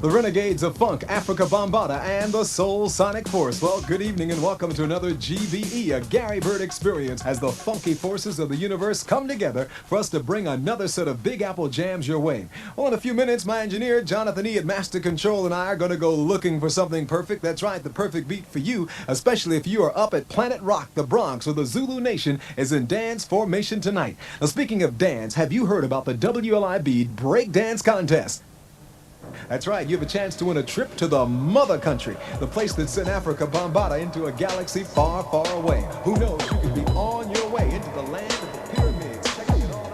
The Renegades of Funk, Africa Bambaataa, and the Soul Sonic Force. Well, good evening and welcome to another GBE, a Gary Bird experience, as the funky forces of the universe come together for us to bring another set of Big Apple jams your way. Well, in a few minutes, my engineer, Jonathan E. at Master Control, and I are going to go looking for something perfect. That's right, the perfect beat for you, especially if you are up at Planet Rock, the Bronx, where the Zulu Nation is in dance formation tonight. Now, speaking of dance, have you heard about the WLIB Breakdance Contest? That's right, you have a chance to win a trip to the mother country, the place that sent Africa Bambaataa into a galaxy far, far away. Who knows, you could be on your way into the land of the pyramids. Checking it all out.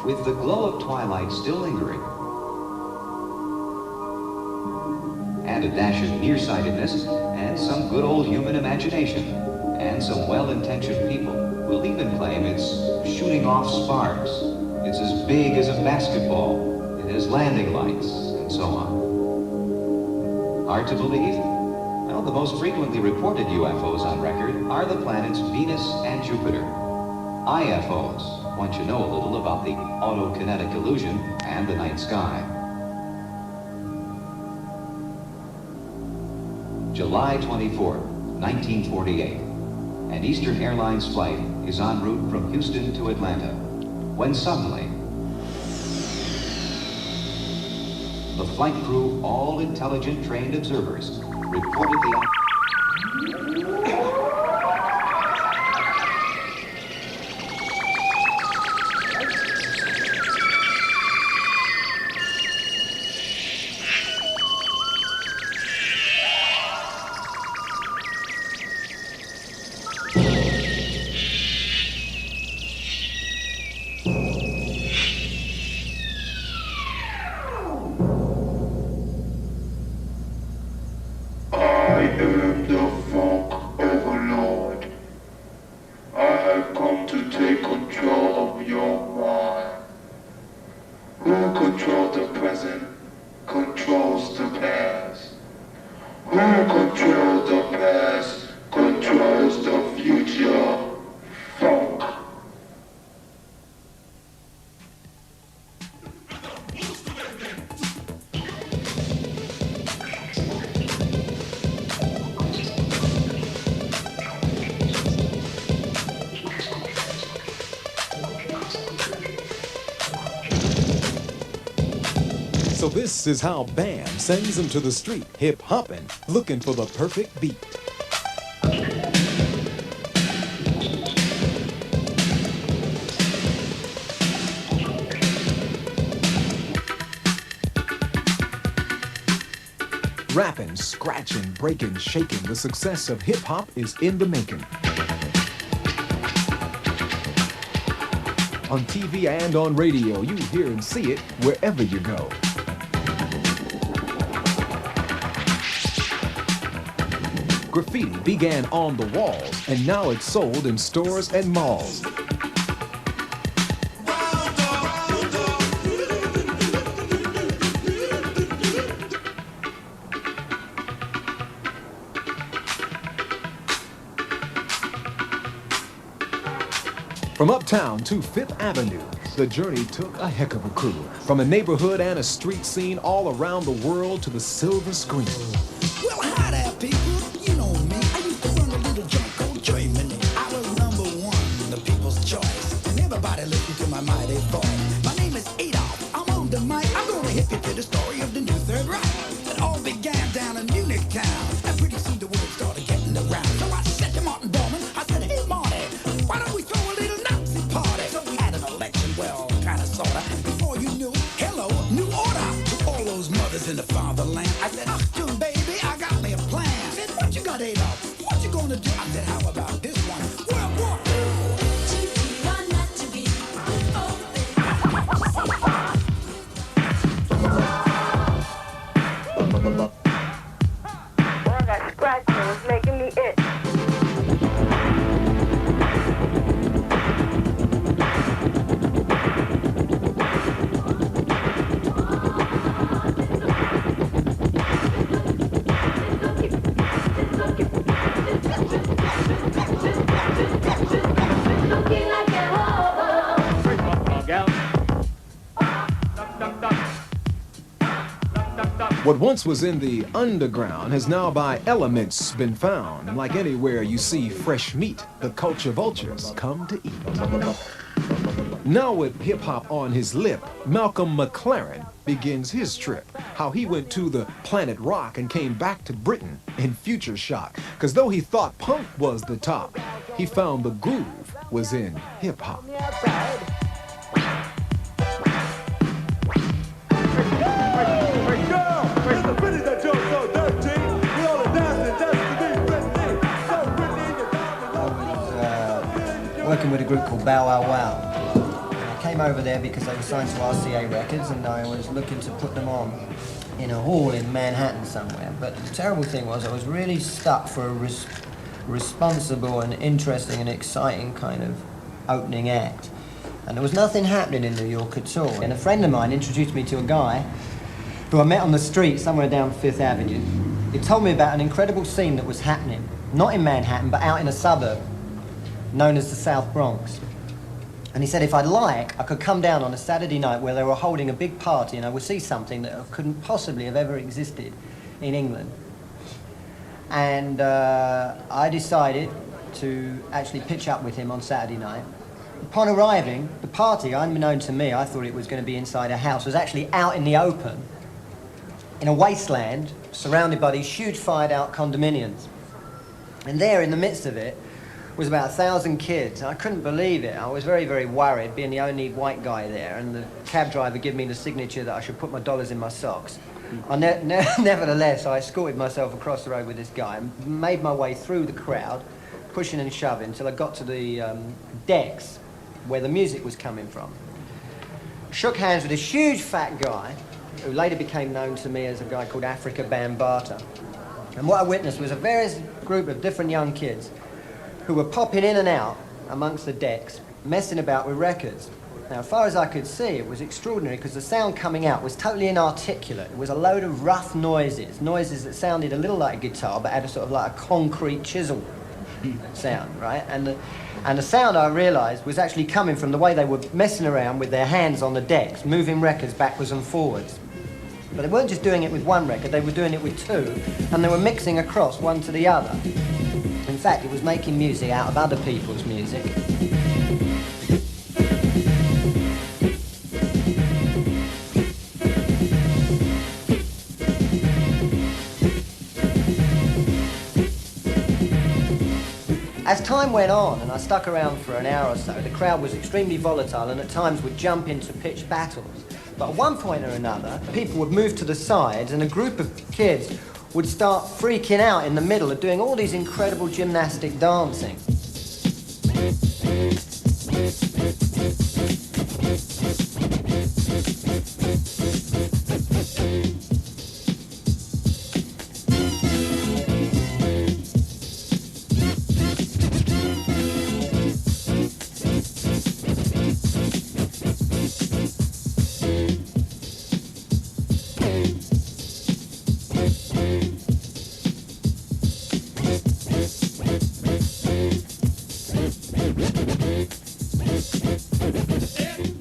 With the glow of twilight still lingering, and a dash of nearsightedness, and some good old human imagination, and some well-intentioned people will even claim it's shooting off sparks. It's as big as a basketball. It has landing lights, and so on. Hard to believe? Well, the most frequently reported UFOs on record are the planets Venus and Jupiter. IFOs, once you know a little about the autokinetic illusion and the night sky. July 24, 1948. An Eastern Airlines flight is en route from Houston to Atlanta, when suddenly, the flight crew, all intelligent trained observers, reported the I have come to take control of your mind. So this is how Bam sends them to the street, hip-hopping, looking for the perfect beat. Rapping, scratching, breaking, shaking, the success of hip-hop is in the making. On TV and on radio, you hear and see it wherever you go. Graffiti began on the walls, and now it's sold in stores and malls. From Uptown to Fifth Avenue, the journey took a heck of a crew. From a neighborhood and a street scene all around the world to the silver screen. Well, hi there, people. You know me. I used to run a little joint called Germany. I was #1, the people's choice. And everybody listened to my mighty voice. My name is Adolf. I'm on the mic. I'm gonna hit you to the story of the new Third Reich. It all began down in Munich town. And pretty soon the word started getting around. So I said to Martin Bormann, I said, hey, Marty, why don't we throw a little Nazi party? So we had an election, well, kind of, sort of. Before you knew, hello, new order. To all those mothers in the fatherland. I said, Achtung, baby, I got me a plan. I said, what you got, Adolf? What you gonna do? I said, how about this one? World War II. Boy, that scratching was making me itch. What once was in the underground has now by elements been found. And like anywhere you see fresh meat, the culture vultures come to eat. Now with hip-hop on his lip, Malcolm McLaren begins his trip. How he went to the planet Rock and came back to Britain in future shock. Cause though he thought punk was the top, he found the groove was in hip-hop. Working with a group called Bow Wow Wow. I came over there because they were signed to RCA Records and I was looking to put them on in a hall in Manhattan somewhere. But the terrible thing was I was really stuck for a responsible and interesting and exciting kind of opening act. And there was nothing happening in New York at all. And a friend of mine introduced me to a guy who I met on the street somewhere down Fifth Avenue. He told me about an incredible scene that was happening, not in Manhattan, but out in a suburb known as the South Bronx. And he said if I'd like, I could come down on a Saturday night where they were holding a big party and I would see something that couldn't possibly have ever existed in England. And I decided to actually pitch up with him on Saturday night. Upon arriving, the party, unbeknown to me, I thought it was going to be inside a house, was actually out in the open, in a wasteland, surrounded by these huge fired-out condominiums. And there, in the midst of it, was about 1,000 kids. I couldn't believe it. I was very, very worried, being the only white guy there, and the cab driver gave me the signature that I should put my dollars in my socks. Nevertheless, I escorted myself across the road with this guy and made my way through the crowd, pushing and shoving, until I got to the decks where the music was coming from. Shook hands with this huge fat guy, who later became known to me as a guy called Africa Bambaataa. And what I witnessed was a various group of different young kids who were popping in and out amongst the decks, messing about with records. Now, as far as I could see, it was extraordinary because the sound coming out was totally inarticulate. It was a load of rough noises that sounded a little like a guitar, but had a sort of like a concrete chisel sound, right? And the sound, I realised, was actually coming from the way they were messing around with their hands on the decks, moving records backwards and forwards. But they weren't just doing it with one record, they were doing it with two, and they were mixing across one to the other. In fact, it was making music out of other people's music. As time went on and I stuck around for an hour or so, the crowd was extremely volatile and at times would jump into pitched battles. But at one point or another, people would move to the sides and a group of kids would start freaking out in the middle of doing all these incredible gymnastic dancing.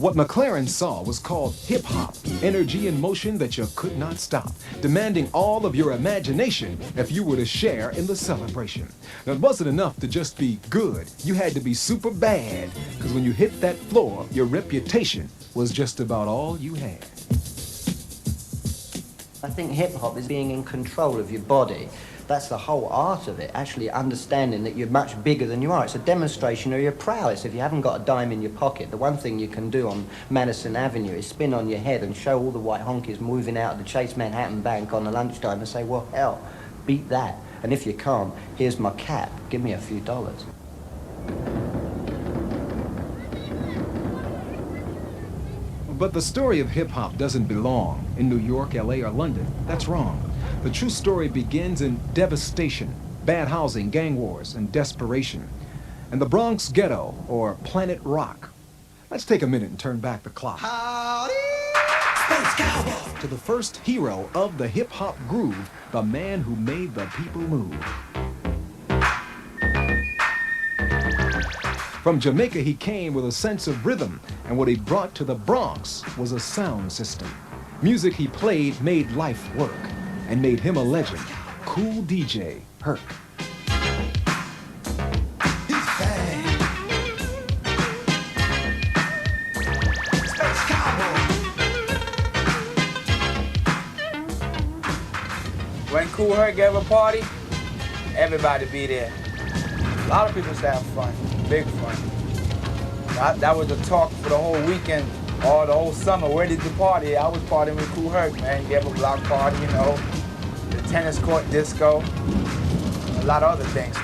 What McLaren saw was called hip-hop, energy in motion that you could not stop, demanding all of your imagination if you were to share in the celebration. Now, it wasn't enough to just be good. You had to be super bad, because when you hit that floor, your reputation was just about all you had. I think hip-hop is being in control of your body. That's the whole art of it, actually understanding that you're much bigger than you are. It's a demonstration of your prowess. If you haven't got a dime in your pocket, the one thing you can do on Madison Avenue is spin on your head and show all the white honkies moving out of the Chase Manhattan Bank on the lunchtime and say, well, hell, beat that. And if you can't, here's my cap. Give me a few dollars. But the story of hip-hop doesn't belong in New York, LA, or London. That's wrong. The true story begins in devastation, bad housing, gang wars, and desperation. And the Bronx Ghetto, or Planet Rock. Let's take a minute and turn back the clock to the first hero of the hip-hop groove, the man who made the people move. From Jamaica he came with a sense of rhythm, and what he brought to the Bronx was a sound system. Music he played made life work, and made him a legend. Cool DJ Herc. When Kool Herc gave a party, everybody be there. A lot of people used to have fun, big fun. That was the talk for the whole weekend, or the whole summer. Where did you party? I was partying with Kool Herc, man. He gave a block party, you know, the tennis court disco, a lot of other things too.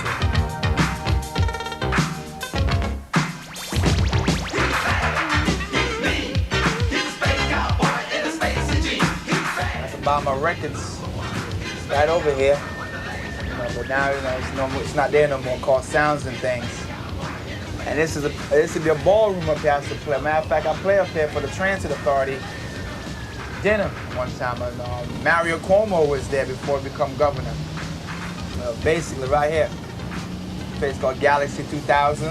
I can buy my records right over here, you know, but now it's not there no more. Called Sounds and Things. And this would be a ballroom up here I used to play. Matter of fact, I play up here for the Transit Authority dinner one time. And, Mario Cuomo was there before he became governor. Basically, right here, a place called Galaxy 2000.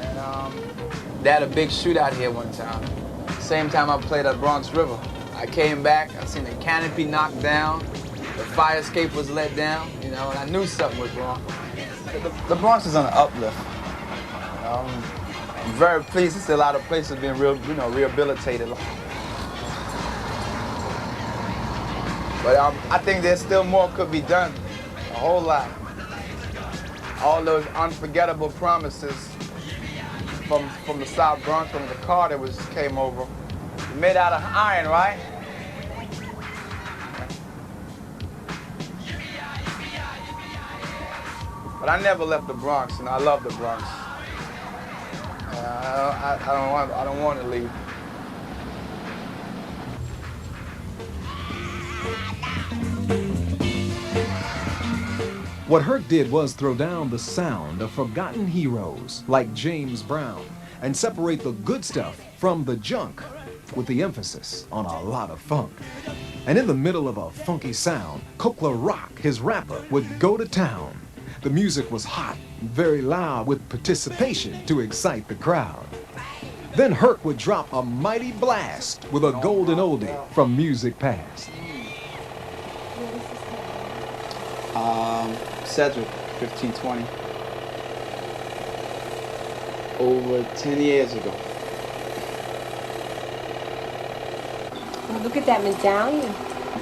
And they had a big shootout here one time. Same time I played at Bronx River. I came back, I seen the canopy knocked down, the fire escape was let down, you know, and I knew something was wrong. The Bronx is on an uplift. I'm very pleased to see a lot of places being rehabilitated. But I think there's still more could be done, a whole lot. All those unforgettable promises from the South Bronx, when the car that came over, made out of iron, right? But I never left the Bronx, and I love the Bronx. I don't want to leave. What Herc did was throw down the sound of forgotten heroes like James Brown and separate the good stuff from the junk with the emphasis on a lot of funk. And in the middle of a funky sound, Kokla Rock, his rapper, would go to town. The music was hot and very loud with participation to excite the crowd. Then Herc would drop a mighty blast with a golden oldie from music past. Cedric, 1520. Over 10 years ago. Oh, look at that medallion.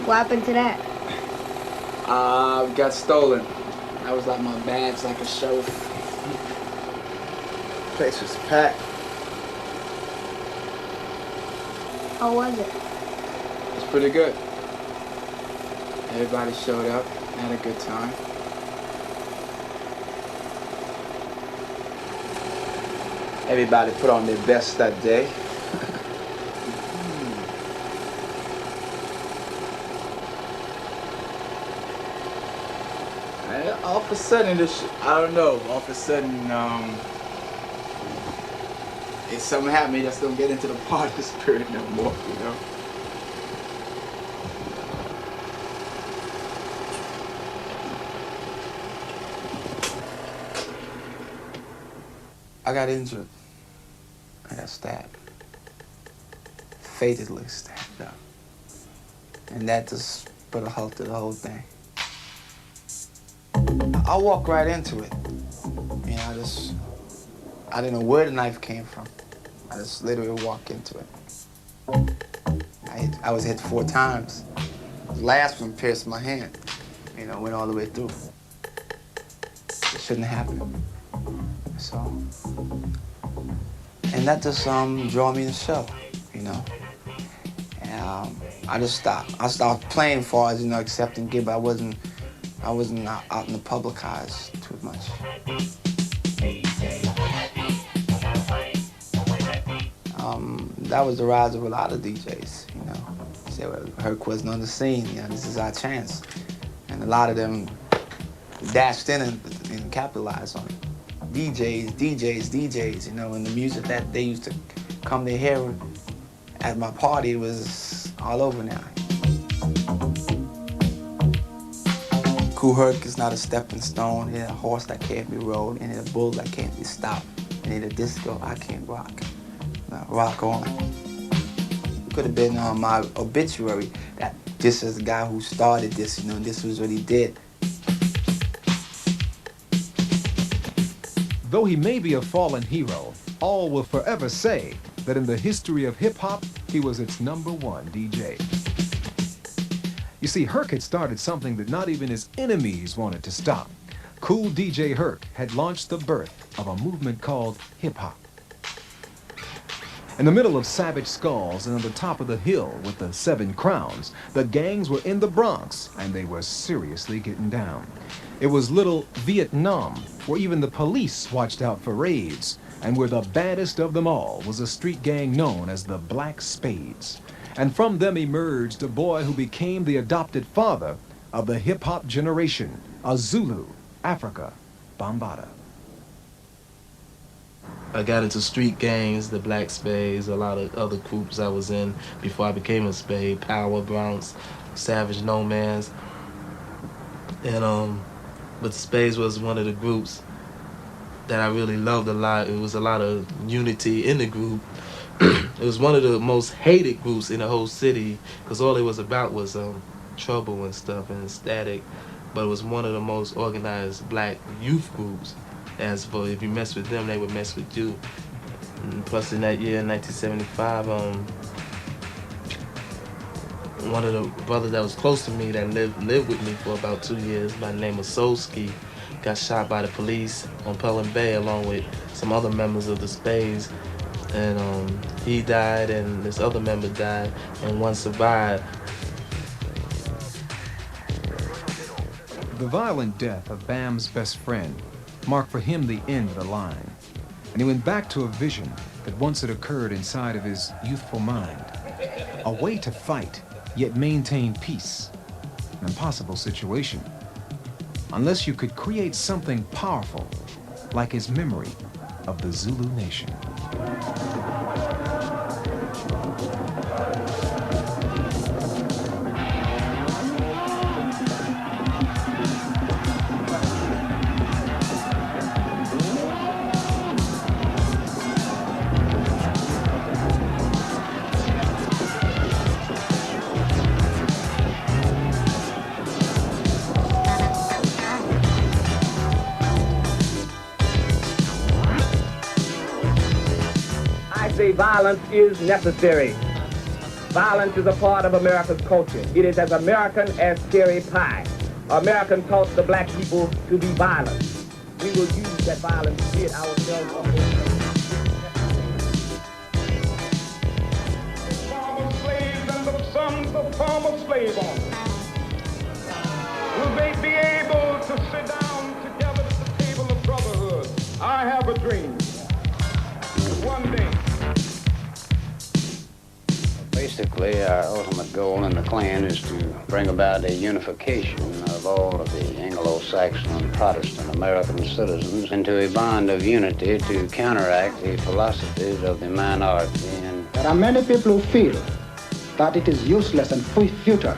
What happened to that? Got stolen. That was like my badge, like a show. Place was packed. How was it? It was pretty good. Everybody showed up, had a good time. Everybody put on their best that day. And all of a sudden, I don't know, all of a sudden, if something happened, I just don't get into the party spirit no more, you know? I got injured. I got stabbed. Fatally stabbed up. And that just put a halt to the whole thing. I walked right into it. You know, I didn't know where the knife came from. I just literally walked into it. I was hit 4 times. The last one pierced my hand. You know, went all the way through. It shouldn't have happened. So, and that just drew me to the show, you know. And I just stopped. I stopped playing as far as, you know, accepting gig, but I wasn't out in the public eyes too much. That was the rise of a lot of DJs, you know. Say, well, Herc wasn't on the scene, you know, this is our chance. And a lot of them dashed in and capitalized on it. DJs, you know, and the music that they used to come to hear at my party was all over now. Kool Herc is not a stepping stone. It ain't a horse that can't be rode. It ain't a bull that can't be stopped. It ain't a disco I can't rock. No, rock on. It could have been on my obituary that this is the guy who started this, you know, and this was what he did. Though he may be a fallen hero, all will forever say that in the history of hip-hop, he was its #1 DJ. You see, Herc had started something that not even his enemies wanted to stop. Kool DJ Herc had launched the birth of a movement called hip-hop. In the middle of Savage Skulls and on the top of the hill with the 7 crowns, the gangs were in the Bronx and they were seriously getting down. It was little Vietnam, where even the police watched out for raids, and where the baddest of them all was a street gang known as the Black Spades. And from them emerged a boy who became the adopted father of the hip-hop generation, a Zulu, Africa Bambaataa. I got into street gangs, the Black Spades, a lot of other groups I was in before I became a Spade, Power, Bronx, Savage Nomads. And but the Spades was one of the groups that I really loved a lot. It was a lot of unity in the group. It was one of the most hated groups in the whole city because all it was about was trouble and stuff and static. But it was one of the most organized black youth groups. As for if you mess with them, they would mess with you. And plus, in that year, in 1975, one of the brothers that was close to me that lived with me for about 2 years, by the name of Solski, got shot by the police on Pelham Bay along with some other members of the Spades. And he died, and this other member died, and one survived. The violent death of Bam's best friend marked for him the end of the line. And he went back to a vision that once had occurred inside of his youthful mind. A way to fight, yet maintain peace. An impossible situation. Unless you could create something powerful, like his memory of the Zulu nation. Violence is necessary. Violence is a part of America's culture. It is as American as cherry pie. American taught the black people to be violent. We will use that violence to rid ourselves of those former slaves and the sons of former slave owners. Will they be able to sit down together at the table of brotherhood? I have a dream. One day. Basically, our ultimate goal in the Klan is to bring about a unification of all of the Anglo-Saxon and Protestant American citizens into a bond of unity to counteract the philosophies of the minority. And there are many people who feel that it is useless and futile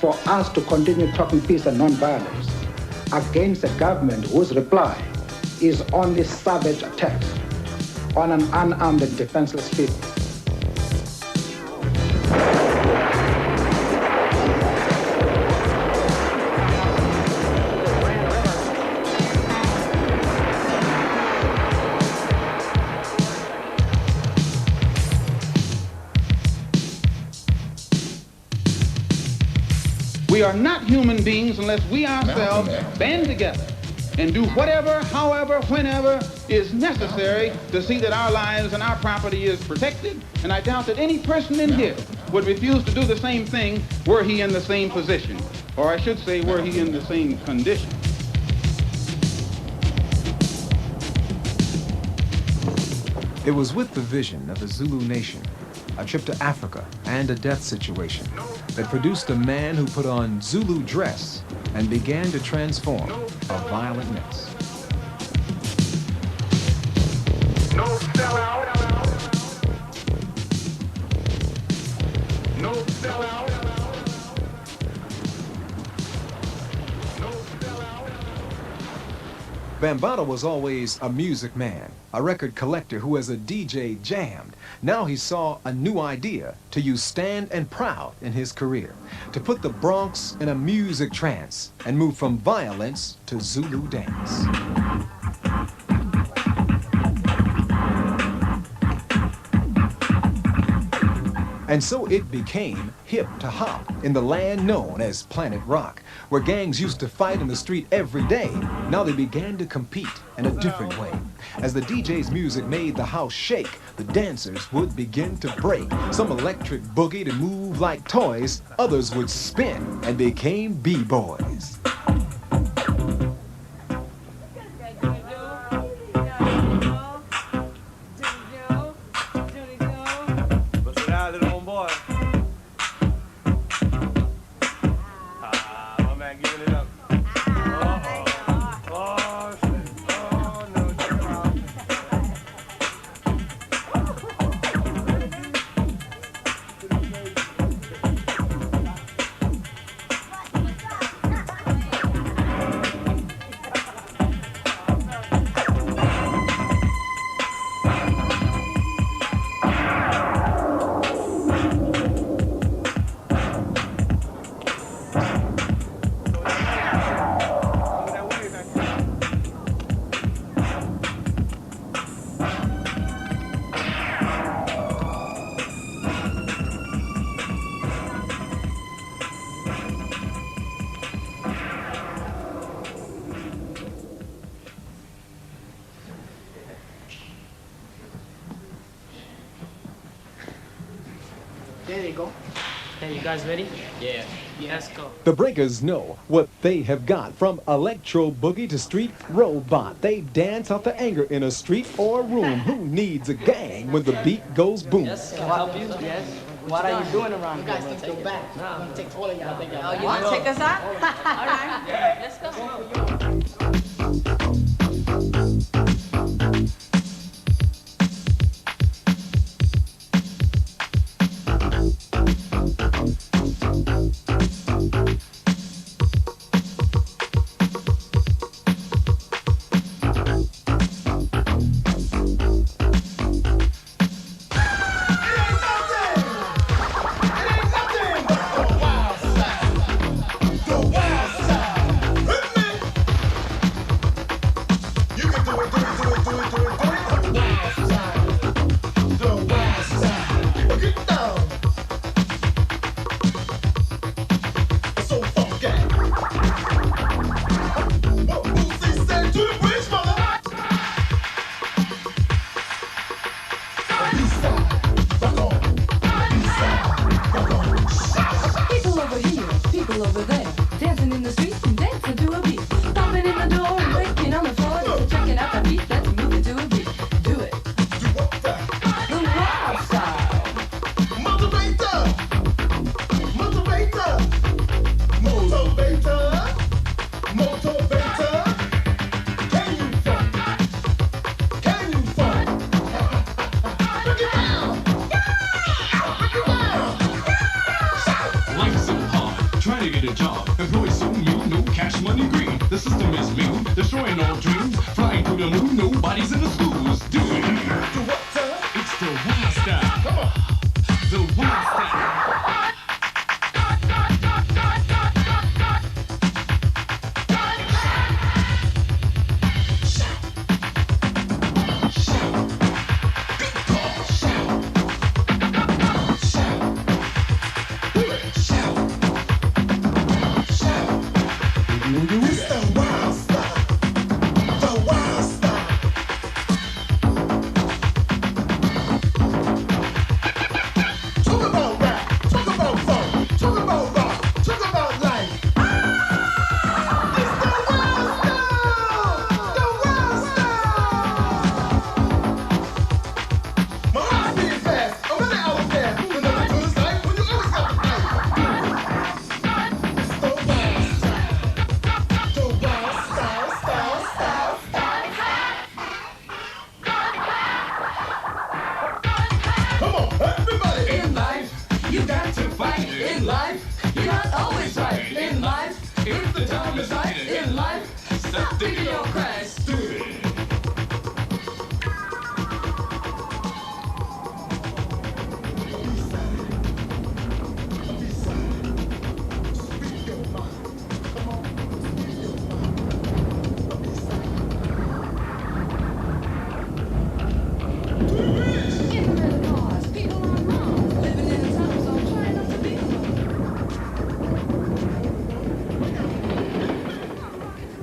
for us to continue talking peace and non-violence against a government whose reply is only savage attacks on an unarmed and defenseless people. We are not human beings unless we ourselves band together and do whatever, however, whenever is necessary to see that our lives and our property is protected. And I doubt that any person in here would refuse to do the same thing were he in the same position. Or I should say, were he in the same condition. It was with the vision of the Zulu nation, a trip to Africa, and a death situation that produced a man who put on Zulu dress and began to transform a violent mess. No sellout. No sellout. No sellout. Bambaataa was always a music man, a record collector who as a DJ jammed. Now he saw a new idea to use Stand and Proud in his career, to put the Bronx in a music trance and move from violence to Zulu dance. And so it became hip to hop in the land known as Planet Rock, where gangs used to fight in the street every day. Now they began to compete in a different way. As the DJ's music made the house shake, the dancers would begin to break. Some electric boogie to move like toys, others would spin and became B-boys. There you go. Hey, you guys ready? Yeah. Let's go. The Breakers know what they have got. From electro boogie to street robot, they dance out the anger in a street or room. Who needs a gang when the beat goes boom? Yes, can I help you? Yes. What are you doing around here? You guys need to go back. I'm gonna take all of y'all. Oh, you want to take us out? All right. Let's go. Walking in the door, breaking on the floor, just checking out the beat. Let's move it to a beat. Do it. The wild style. Motivator. Motivator. Motivator. Motivator. Can you funk? Can you funk? Break it down. Break it down. Life's so hard, trying to get a job. Employees so mean, no cash money green. The system is mean, destroying all dreams. Flying to the moon, nobody's in the schools doing. It's the wild style. Come on. The wild style.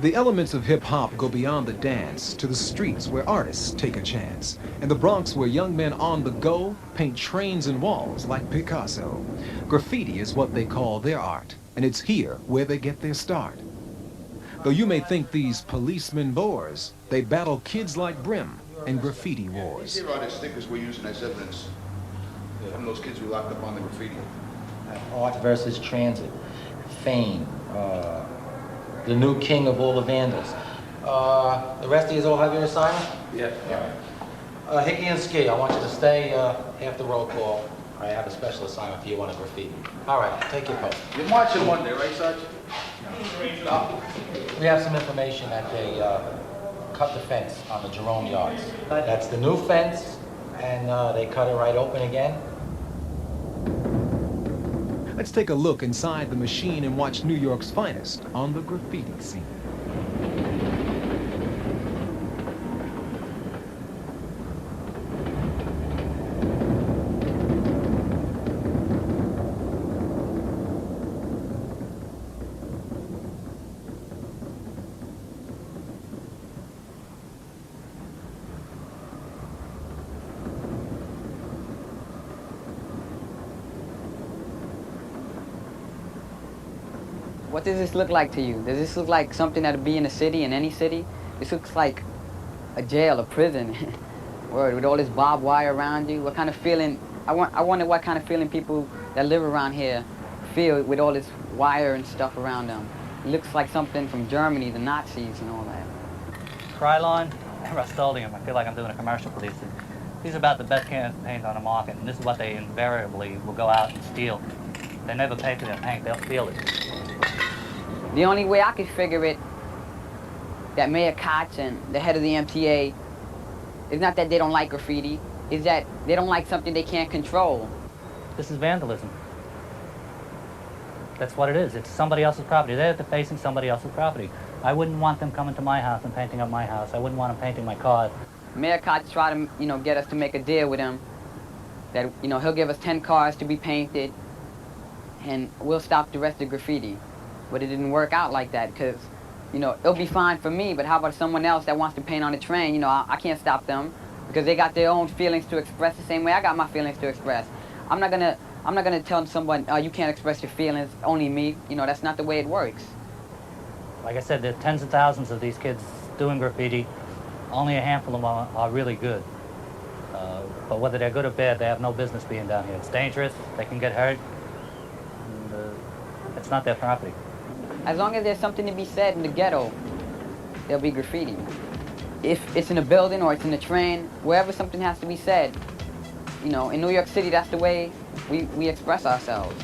The elements of hip-hop go beyond the dance to the streets where artists take a chance. In the Bronx where young men on the go paint trains and walls like Picasso. Graffiti is what they call their art, and it's here where they get their start. Though you may think these policemen bores, they battle kids like Brim in graffiti wars. Here are the stickers we're using as evidence. Some of those kids we locked up on the graffiti. Art versus transit. Fame. The new king of all the vandals. The rest of you all have your assignment? Yeah. All right. Hickey and Ski, I want you to stay after roll call. I have a special assignment for you on a graffiti. All right, take your post. You're marching Monday, right, Sergeant? We have some information that they cut the fence on the Jerome Yards. That's the new fence, and they cut it right open again. Let's take a look inside the machine and watch New York's finest on the graffiti scene. What does this look like to you? Does this look like something that'd be in a city, in any city? This looks like a jail, a prison. Word, with all this barbed wire around you. What kind of feeling, I wonder what kind of feeling people that live around here feel with all this wire and stuff around them. It looks like something from Germany, the Nazis and all that. Krylon and Rust-Oleum. I feel like I'm doing a commercial for these. These are about the best cans of paint on the market, and this is what they invariably will go out and steal. They never pay for their paint, they'll steal it. The only way I could figure it, that Mayor Koch and the head of the MTA, is not that they don't like graffiti, is that they don't like something they can't control. This is vandalism. That's what it is. It's somebody else's property. They're defacing somebody else's property. I wouldn't want them coming to my house and painting up my house. I wouldn't want them painting my cars. Mayor Koch tried to, get us to make a deal with him that, he'll give us 10 cars to be painted and we'll stop the rest of the graffiti. But it didn't work out like that because, it'll be fine for me, but how about someone else that wants to paint on the train? I can't stop them because they got their own feelings to express the same way I got my feelings to express. I'm not gonna tell someone, you can't express your feelings, only me. That's not the way it works. like I said, there's tens of thousands of these kids doing graffiti. Only a handful of them are really good. But whether they're good or bad, they have no business being down here. It's dangerous, they can get hurt, and it's not their property. As long as there's something to be said in the ghetto, there'll be graffiti. If it's in a building or it's in a train, wherever something has to be said, you know, in New York City, that's the way we express ourselves.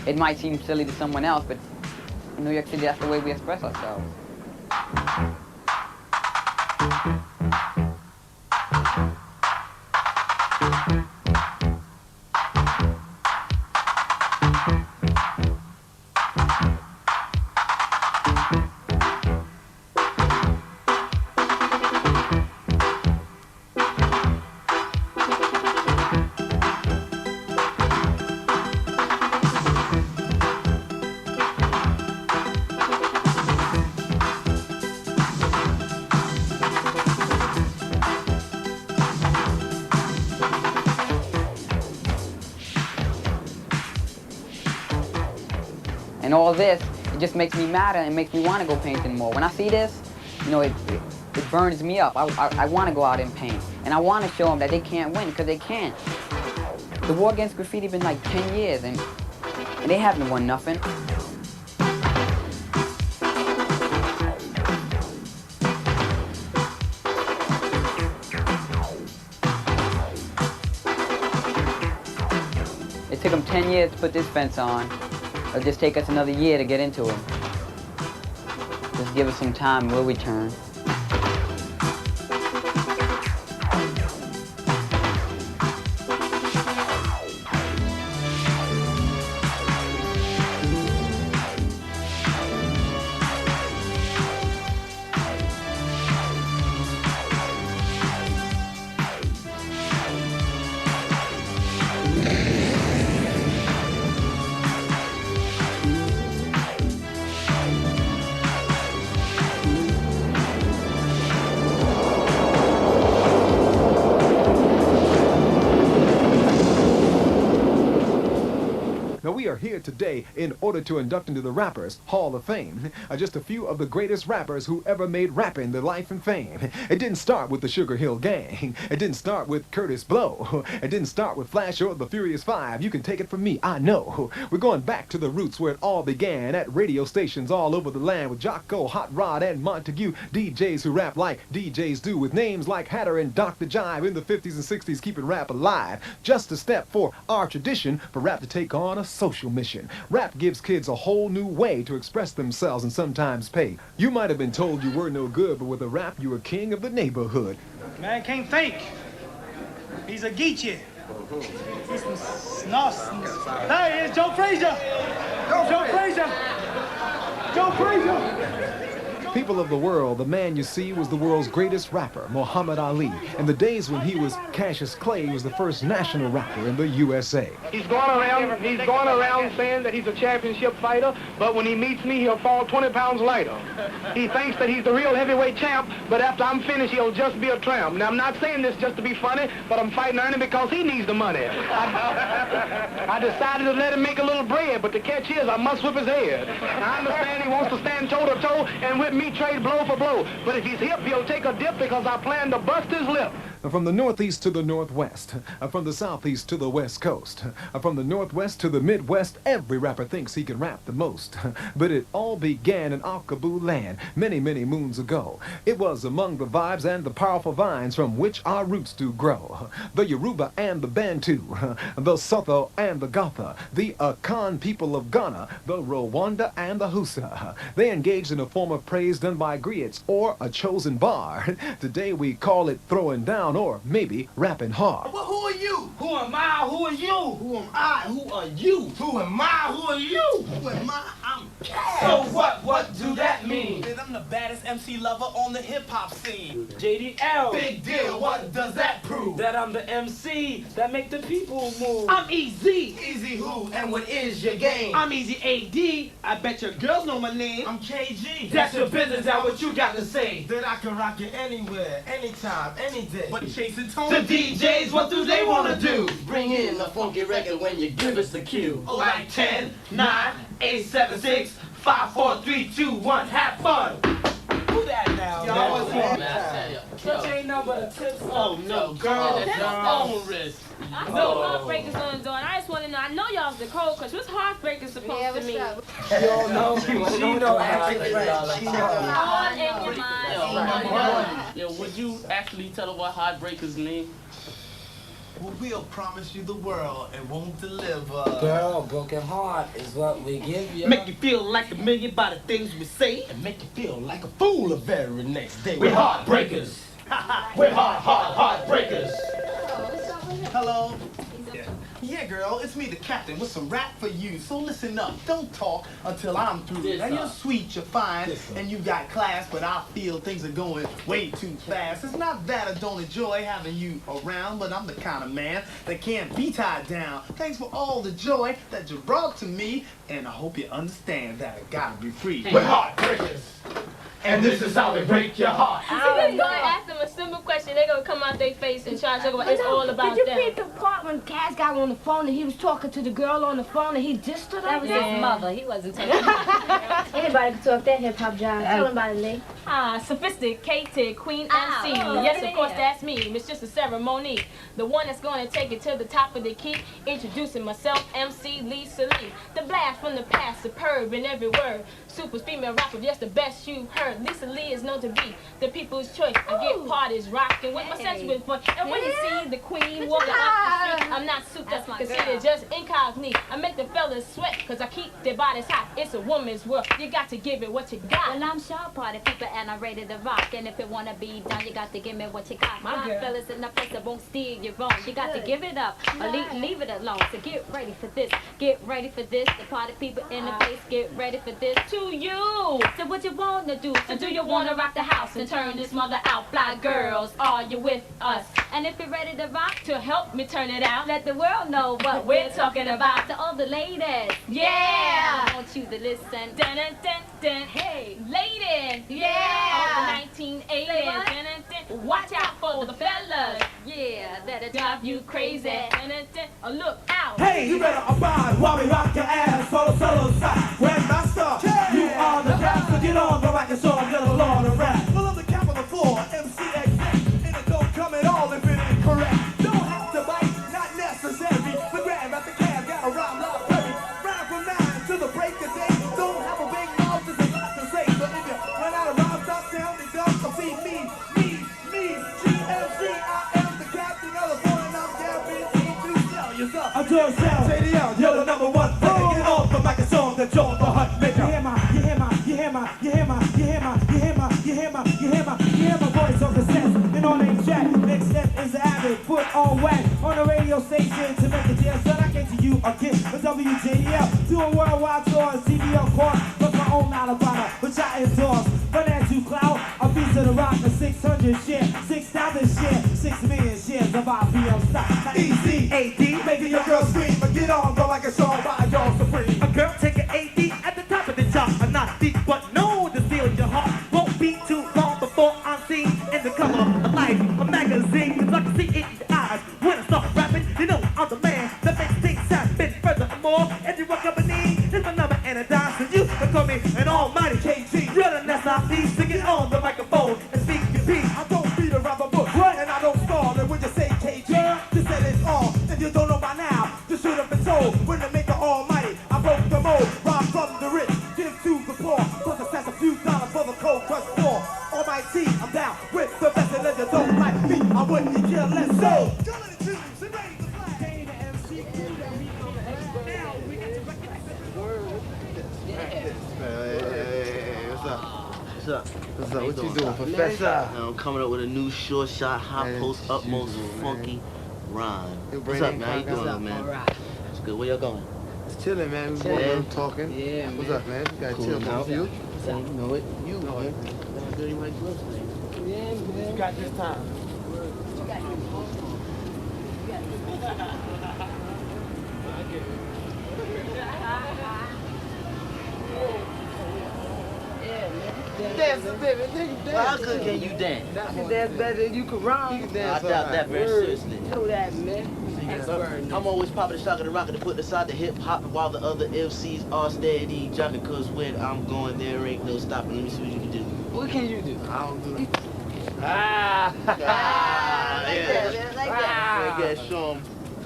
It might seem silly to someone else, but in New York City, that's the way we express ourselves. And all this, it just makes me madder and makes me want to go painting more. When I see this, you know, it burns me up. I want to go out and paint. And I want to show them that they can't win, because they can't. The war against graffiti been like 10 years, and they haven't won nothing. It took them 10 years to put this fence on. It'll just take us another year to get into it. Just give us some time, we'll return. We are here today in order to induct into the Rappers Hall of Fame just a few of the greatest rappers who ever made rapping their life and fame. It didn't start with the Sugar Hill Gang. It didn't start with Curtis Blow. It didn't start with Flash or the Furious Five. You can take it from me, I know. We're going back to the roots where it all began, at radio stations all over the land with Jocko, Hot Rod, and Montague, DJs who rap like DJs do, with names like Hatter and Dr. Jive in the 50s and 60s, keeping rap alive. Just a step for our tradition for rap to take on a social mission. Rap gives kids a whole new way to express themselves and sometimes pay. You might have been told you were no good, but with a rap, you were king of the neighborhood. Man can't think. He's a geechee. He's some snoss. There he is, Joe Frazier. Joe Frazier. Joe Frazier. People of the world, the man you see was the world's greatest rapper, Muhammad Ali. In the days when he was Cassius Clay, he was the first national rapper in the USA. He's going around saying that he's a championship fighter, but when he meets me, he'll fall 20 pounds lighter. He thinks that he's the real heavyweight champ, but after I'm finished, he'll just be a tramp. Now, I'm not saying this just to be funny, but I'm fighting Ernie because he needs the money. I decided to let him make a little bread, but the catch is I must whip his head. Now, I understand he wants to stand toe-to-toe and whip me trade blow for blow, but if he's hip, he'll take a dip because I plan to bust his lip. From the northeast to the northwest, from the southeast to the west coast, from the northwest to the midwest, every rapper thinks he can rap the most. But it all began in Akaboo land many, many moons ago. It was among the vibes and the powerful vines from which our roots do grow. The Yoruba and the Bantu, the Sotho and the Gotha, the Akan people of Ghana, the Rwanda and the Hausa. They engaged in a form of praise done by griots or a chosen bar. Today we call it throwing down, or maybe rapping hard. Well, who are you? Who am I? Who are you? Who am I? Who are you? Who am I? Who are you? Who am I? I'm Cass. So what? What do that mean? That I'm the baddest MC lover on the hip-hop scene. JDL. Big deal. What does that prove? That I'm the MC that make the people move. I'm Easy. Easy who? And what is your game? I'm Easy AD. I bet your girls know my name. I'm KG. That's your business. Now what you got to say? That I can rock it anywhere, anytime, any day. But chasing tone. The DJs, what do they want to do? Bring in a funky record when you give us the cue. Like 10, 9, 8, 7, 6, 5, 4, 3, 2, 1, have fun. Who that now? Such ain't nothing but a tip. Oh no, girl. That's own risk. I see Heartbreakers on the door, and I just want to know. I know y'all's the code, cause what's Heartbreakers supposed to mean? You don't know. She know actually. All in your mind. Yeah, would you actually tell her what Heartbreakers mean? Well, we'll promise you the world and won't deliver. Girl, broken heart is what we give you. Make you feel like a million by the things we say. And make you feel like a fool the very next day. We're heartbreakers. We're heartbreakers. Hello. Yeah, girl, it's me, the captain, with some rap for you. So listen up, don't talk until I'm through. Now you're sweet, you're fine, and you got class, but I feel things are going way too fast. It's not that I don't enjoy having you around, but I'm the kind of man that can't be tied down. Thanks for all the joy that you brought to me, and I hope you understand that I gotta be free. We're heartbreakers. And this is how we break your heart. See, this guy asked them a simple question. They're going to come out their face and try to talk about it's all about Did you them. peep the part when Cass got on the phone and he was talking to the girl on the phone and he dissed her? That was his mother. He wasn't taking Anybody can talk that hip-hop job. Tell him about it, Lee. Sophisticated Queen MC. Yes, of course, that's me. It's just a ceremony. The one that's going to take it to the top of the key. Introducing myself, MC Lisa Lee. The blast from the past, superb in every word. Super female rapper, just the best you heard. Lisa Lee is known to be the people's choice. I get parties rocking with my sensual voice. And when you see the queen walking up the street, I'm not souped up, considered just incognito. I make the fellas sweat, cause I keep their bodies hot. It's a woman's world. You got to give it what you got. Well, I'm sharp party people and I'm ready to rock. And if it wanna be done, you got to give me what you got. My fellas in the place that won't steer you wrong. You got to give it up or leave it alone. So get ready for this. Get ready for this. The party people in the place, get ready for this. To you. So what you wanna do? So do you wanna rock the house and turn this mother out? Fly girls, are you with us? And if you're ready to rock, to help me turn it out, let the world know what we're talking about. To all the ladies, yeah, I want you to listen. Dun, dun, dun, dun. Hey, ladies, yeah, all the 1980s. Dun, dun, dun. Watch out for the fellas, yeah, that'll drive you crazy. Dun, dun, dun. Look out. Hey, you better abide while we rock your ass for the solo side. Grandmaster, you are the rap, so get on the mic and show a little Lord of rap. Full of the capital 4, MCXX, and it don't come at all if it ain't correct. Don't have to bite, not necessary. The grab at the cab, got a rhyme like Perry. Rhyme from 9 to the break of day. Don't have a big mouth, there's a lot to say. So if you run out of rhymes, stop sounding dumb. Come see me, GMC, I am the captain of the phone, and I'm guaranteed to sell yourself. I'm doing sound, JDL, you're the number one. Get off the mic and show them that you're the hut maker. You hear my voice on cassette and on a jet. Next step is avid, foot on wet on the radio station to make a deal. Son, I came to you again with WJDL, doing worldwide tours, CBL course, but my own Alabama, which I endorse. Financial clout, a piece of the rock, a 600 share, 6,000 share, 6 million shares of IPL stock. Easy, AD, making your girl scream, but get on, go like a song by y'all supreme. A girl take an AD at the top of the chart, I'm not deep, but no to steal your heart. Won't be too long before I'm seen in the cover of Life, a magazine, cause I can see it in the eyes. When I start rapping, you know I'm the man that makes things happen. Furthermore, everyone company is my number and a dime, so you can call me an almighty KG. You're the SIP, so get on the microphone and speak your piece. I don't beat around the bush, and I don't stall. And when you say KG, you said it's all. If you don't know by now, you should have been told. When they make the almighty, I broke the mold. Rob from the rich, give to the poor. Plus I sass a few dollars for the cold crush floor. Almighty, I'm down with the best, and if you don't like me, I wouldn't care less. So, go to the tunes and raise the flag. Hey, what's up? What's up? What's up? What you doing, Professor? I'm coming up with a new short shot, hot post, utmost funky rhyme. What's up, man? How you doing, man? It's good. Where y'all going? It's chilling, man. We Yeah. talking. Yeah, What's man. up, man? You gotta Cool, chill, man. man. You? You know it. You know it. Dirty white gloves, man. Yeah, man. You got this time. yeah, man. Dance a bit, and then you dance. Well, how good can you dance? I can dance better than you can rhyme. I doubt that very seriously. Know that, man. I'm always popping the shock of the rocket to put aside the hip hop while the other MCs are steady jocking. Cause when I'm going, there ain't no stopping. Let me see what you can do. What can you do? I don't do it. Yeah. Show him.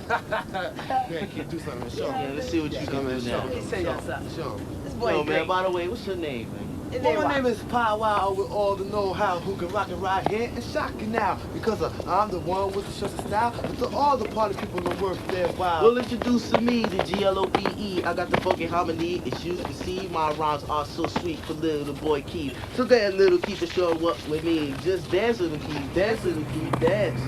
Man, can do something. Show him. Yeah, let's see what you can do now. Say yourself. Show him. This boy Yo, great. man, by the way, what's your name, man? Well, my name is Pow Wow with all the know-how who can rock and ride here and shock you now. Because I'm the one with the short style. And to all the party people in the world, they're wild. Well, introduce to me the GLOBE. I got the funky harmony. As you can see, my rhymes are so sweet for little boy Keith. So that little Keith to show up with me. Just dance, little Keith. Dance, little Keith. Dance.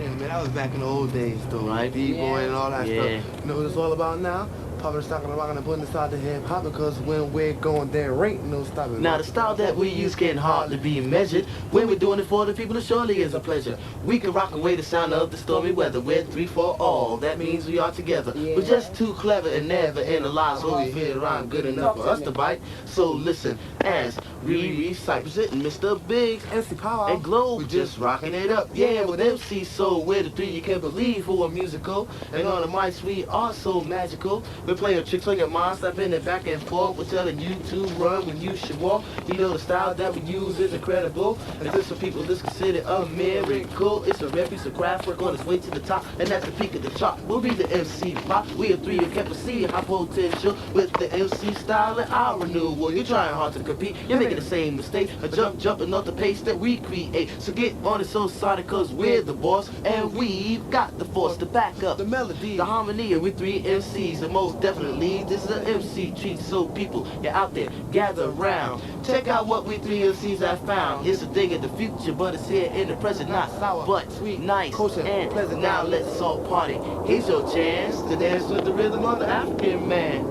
Yeah, man, that was back in the old days, though. Right? B-boy and all that stuff. You know what it's all about now? Popping the stock and rocking and putting aside the hip hop because when we're going there ain't no stopping. Now the style that we use can hardly be measured. When we're doing it for the people, it surely is a pleasure. We can rock away the sound of the stormy weather. We're 3 for all. That means we are together. We're just too clever and never analyze when we hear the rhyme good enough for us to bite. So listen as we recite, presenting Mr. Big MC Power and Globe, just rocking it up. Yeah, with MC Soul, we're the 3 you can't believe who are musical. And on the mics we are so magical. We're playing tricks on your mind, stepping it back and forth. We're telling you to run when you should walk. You know the style that we use is incredible. And to some people this considered a miracle. It's a rare piece of craft work on its way to the top. And that's the peak of the chart. We'll be the MC pop. We are 3 you can't see high potential with the MC style and our renewal. You're trying hard to compete. You're making the same mistake. A jumping off the pace that we create. So get on it so sonic cause we're the boss. And we've got the force to back up the melody, the harmony. And we 3 MCs. And most definitely this is an MC treat. So people, you're out there, gather around. Check out what we 3 MCs have found. It's a thing of the future, but it's here in the present. Not sour, but sweet, nice, and pleasant. Now let's all party. Here's your chance to dance with the rhythm of the African man.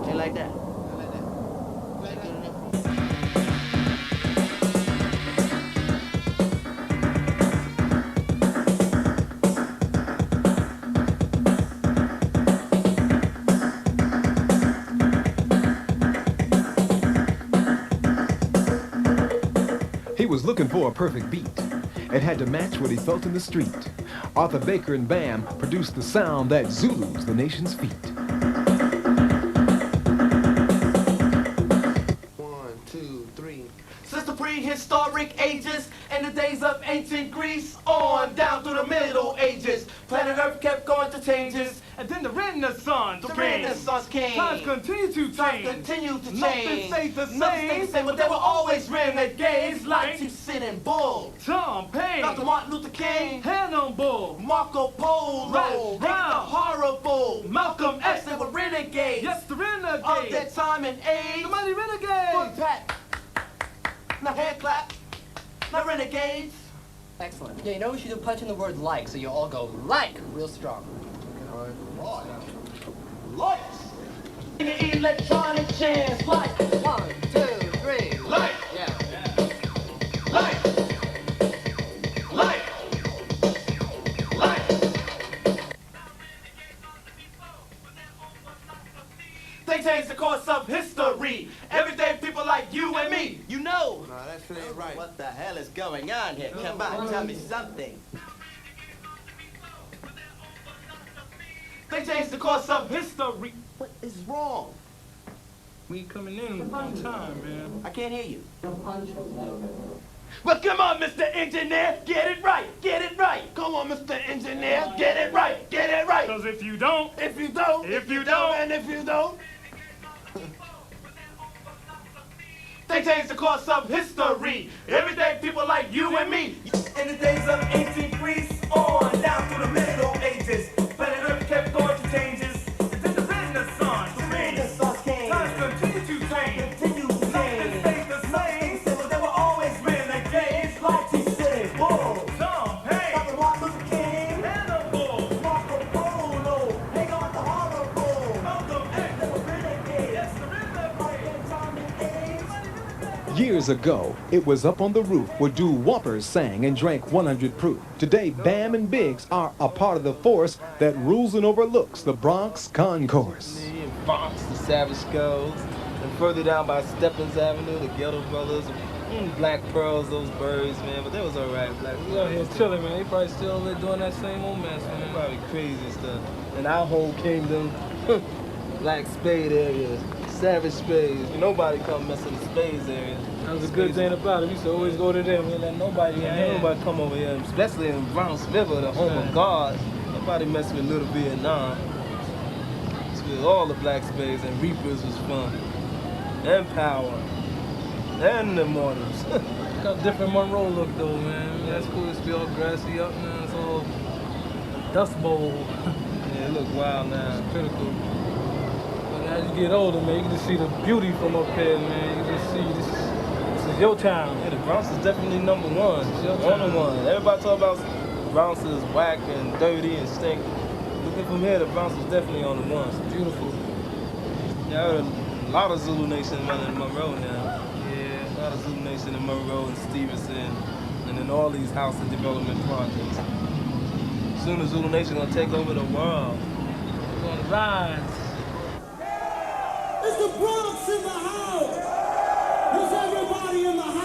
Ain't like that. He was looking for a perfect beat. It had to match what he felt in the street. Arthur Baker and Bam produced the sound that Zulus the nation's feet. 1, 2, 3. Since the prehistoric ages and the days of ancient Greece on down through the Middle Ages, planet Earth kept going through changes, and then the Renaissance came. Times continue to change. Nothing stayed the same, but there were always renegades like Cecil Bull, Tom Paine, Dr. Martin Luther King, Hannibal, Marco Polo, the Horrible, Malcolm X. They were renegades. Yes, the renegades of their time and age. The mighty renegades. Foot pat. Now hand clap. Now renegades. Excellent. Yeah, you know we should do punch in the word like, so you all go like real strong. Like. Electronic chance. Like. 1, 2, 3. Like. Yeah. Like. Like. Like. They changed the course of history. Everyday people like you and me, you know. Nah, that shit ain't right. What the hell is going on here? Come on, tell me something. They changed the course of history. What is wrong? We coming in on time, man. I can't hear you. Well, come on, Mr. Engineer, get it right, get it right. Come on, Mr. Engineer, get it right, get it right. Because if you don't, and if you don't, they changed the course of history. Everyday people like you and me. In the days of ancient Greece, on down through the Middle Ages, planet Earth kept going through changes. Then the Renaissance came. Times continue to change. Nothing stayed the same, but there were always renegades like Cecil Bull, Tom Paine, Dr. Martin Luther King, Hannibal, Marco Polo, Hagar the Horrible, Malcolm X. They were renegades. Yes, the renegades. Years ago, it was up on the roof where doo-woppers sang and drank 100 proof. Today, Bam and Biggs are a part of the force that rules and overlooks the Bronx Concourse. Bronx, the Savage Skulls, and further down by Steppins Avenue, the Ghetto Brothers, Black pearls, those birds, man, but they was alright. Black. We out here chilling, man. They probably still doing that same old mess, man. Probably crazy stuff. And our whole kingdom, Black Spade area, Savage Spades. Nobody come mess in the Spades area. That was a good thing about it. We used to always go to them. We let nobody in here. Nobody come over here, especially in Bronx River, the home of God. Nobody mess with Little Vietnam. With all the Black Spades and Reapers was fun. And Power. And the Immortals. Got different Monroe look though, man. That's cool. It's still grassy up now. It's all Dust Bowl. Yeah, it look wild now. It's critical. But as you get older, man, you can just see the beauty from up here, man. You just see this is your town. Yeah, the Bronx is definitely number one. On the one. Everybody talk about Bronx is whack and dirty and stink. Looking from here, the Bronx is definitely on the one. It's beautiful. Yeah, I heard a lot of Zulu Nation running in Monroe now. Yeah, a lot of Zulu Nation in Monroe and Stevenson, and in all these housing development projects. Soon as Zulu Nation gonna take over the world. We're gonna rise. It's the Bronx in the house. It's everybody in the house.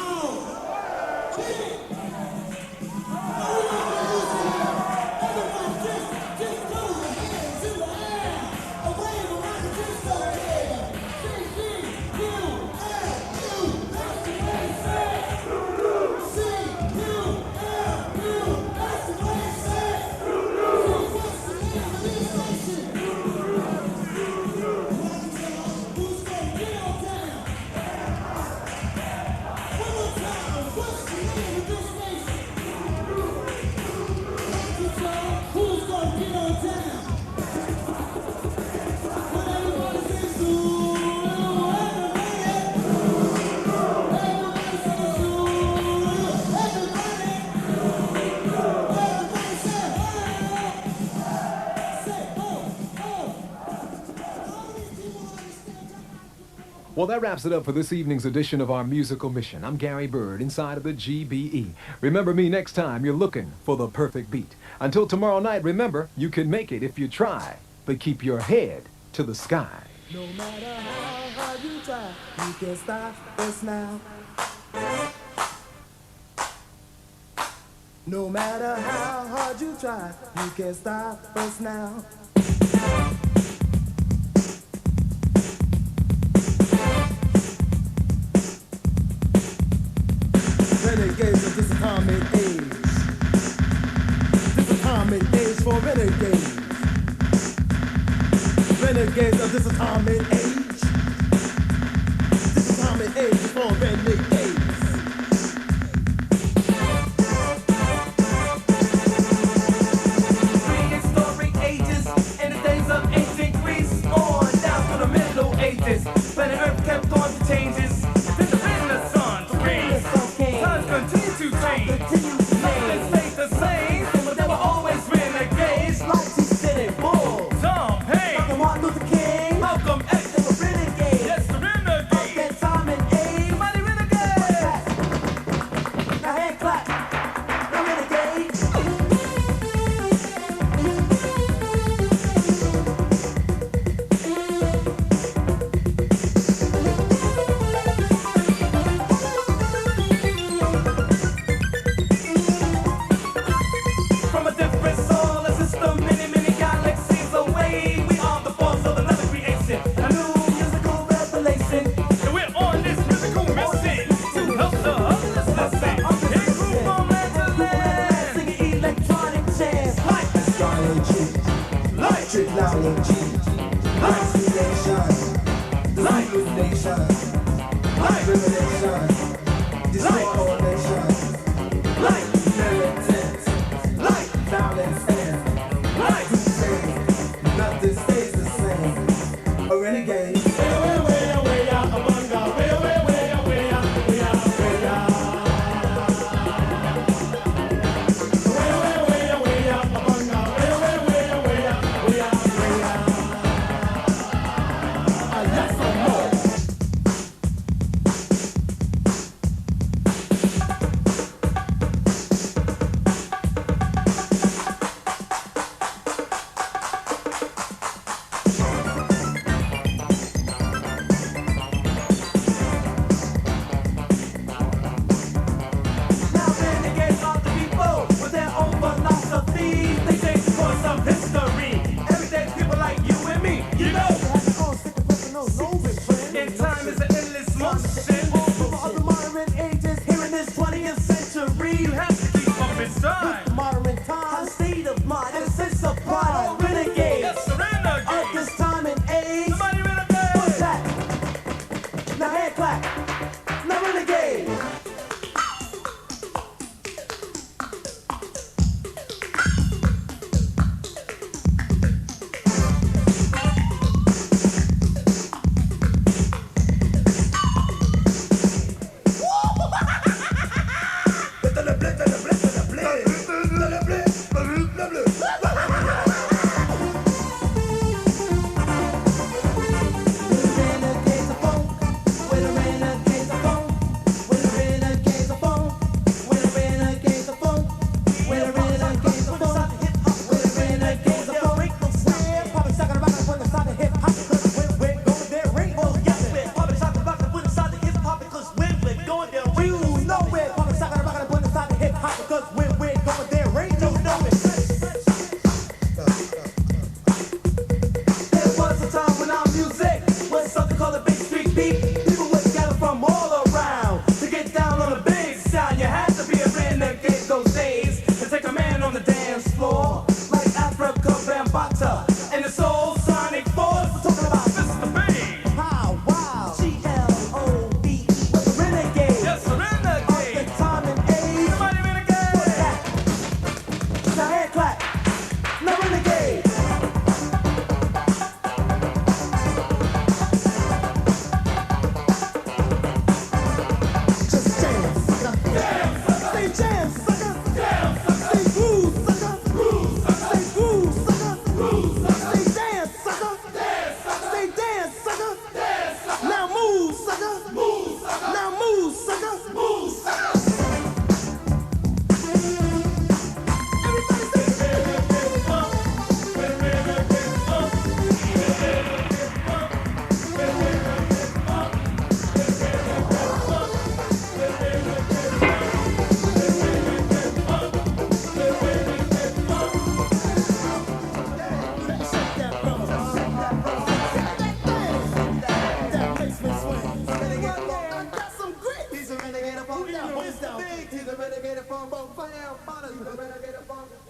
Well, that wraps it up for this evening's edition of our musical mission. I'm Gary Bird, inside of the GBE. Remember me next time you're looking for the perfect beat. Until tomorrow night, remember, you can make it if you try, but keep your head to the sky. No matter how hard you try, you can't stop us now. No matter how hard you try, you can't stop us now. Renegades of this atomic age. This atomic age for renegades. Renegades of this atomic age. This atomic age is for renegades. Prehistoric ages in the days of ancient Greece on down to the Middle Ages. Planet Earth kept on to changes. Then the Renaissance came. Times continue to change. Nothing stayed the same, but there were always renegades. Like T-City Bull, Tom Paine, Dr. Martin Luther King, Malcolm X, they were renegades. Yes, the renegades. Of that time and age, mighty fire, fire, the renegade of funk.